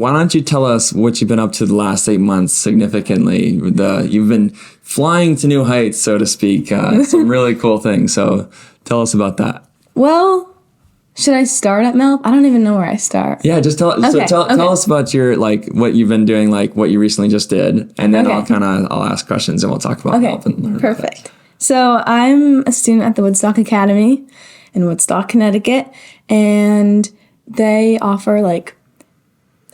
Why don't you tell us what you've been up to the last 8 months significantly? You've been flying to new heights, so to speak. Some really cool things. So tell us about that. Well, should I start at MELP? I don't even know where I start. Yeah, just tell us about your, like, what you've been doing, like what you recently just did. And then I'll ask questions and we'll talk about MELP and learn. Perfect. So I'm a student at the Woodstock Academy in Woodstock, Connecticut. And they offer like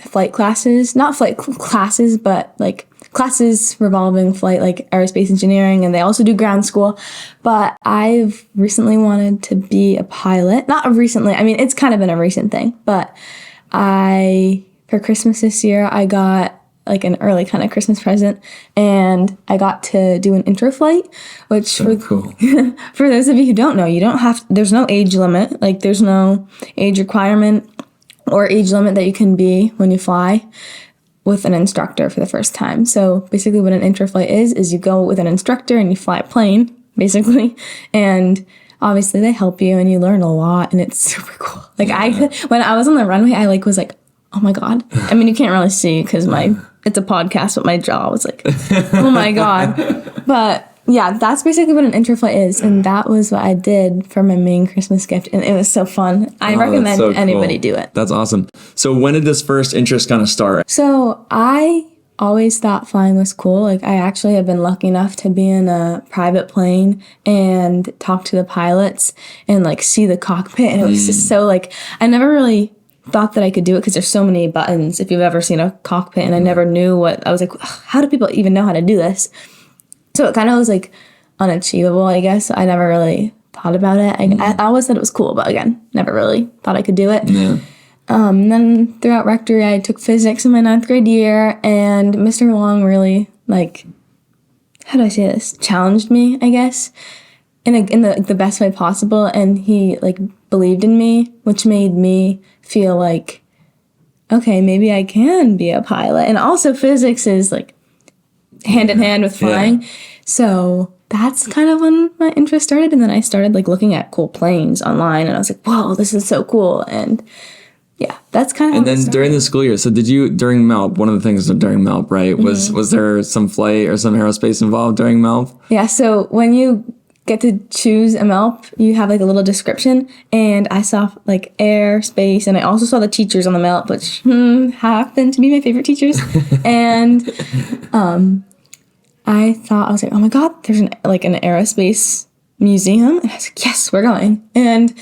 flight classes, not flight classes, but like classes revolving flight, like aerospace engineering, and they also do ground school. But I've recently wanted to be a pilot. Not recently, I mean, it's kind of been a recent thing, but for Christmas this year, I got like an early kind of Christmas present, and I got to do an intro flight, which cool. For those of you who don't know, there's no age limit, like there's no age requirement or age limit that you can be when you fly with an instructor for the first time. So basically what an intro flight is you go with an instructor and you fly a plane, basically, and obviously they help you and you learn a lot, and it's super cool. Like when I was on the runway, I was like, oh my God. I mean, you can't really see because it's a podcast, but my jaw was like, oh my God. But yeah, that's basically what an intro flight is. And that was what I did for my main Christmas gift. And it was so fun. I recommend anybody do it. That's awesome. So when did this first interest kind of start? So I always thought flying was cool. Like I actually have been lucky enough to be in a private plane and talk to the pilots and like see the cockpit. And it was just so like, I never really thought that I could do it because there's so many buttons if you've ever seen a cockpit, and I never knew I was like, how do people even know how to do this? So it kind of was like unachievable, I guess. I never really thought about it. I always thought it was cool, but again, never really thought I could do it. Yeah. Then throughout Rectory, I took physics in my 9th grade year, and Mr. Long really, like, how do I say this? Challenged me, I guess, in the best way possible. And he like believed in me, which made me feel like, okay, maybe I can be a pilot. And also physics is like hand in hand with flying. Yeah. So that's kind of when my interest started. And then I started like looking at cool planes online, and I was like, whoa, this is so cool. And yeah, that's kind of. And then during the school year, so did you, during MELP, one of the things during MELP, right, was there some flight or some aerospace involved during MELP? Yeah, so when you get to choose a MELP, you have like a little description, and I saw like air, space, and I also saw the teachers on the MELP, which happened to be my favorite teachers. And I was like, oh my God, there's an aerospace museum. And I was like, yes, we're going. And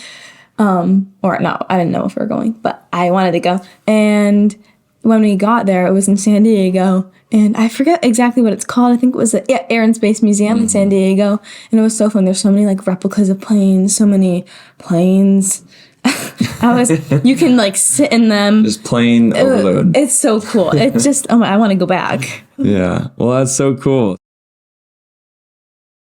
or no, I didn't know if we were going, but I wanted to go. And when we got there, it was in San Diego, and I forget exactly what it's called. I think it was the Air and Space Museum in San Diego, and it was so fun. There's so many like replicas of planes, so many planes. You can like sit in them. Just plane overload. It's so cool. It's just, I want to go back. Yeah. Well, that's so cool.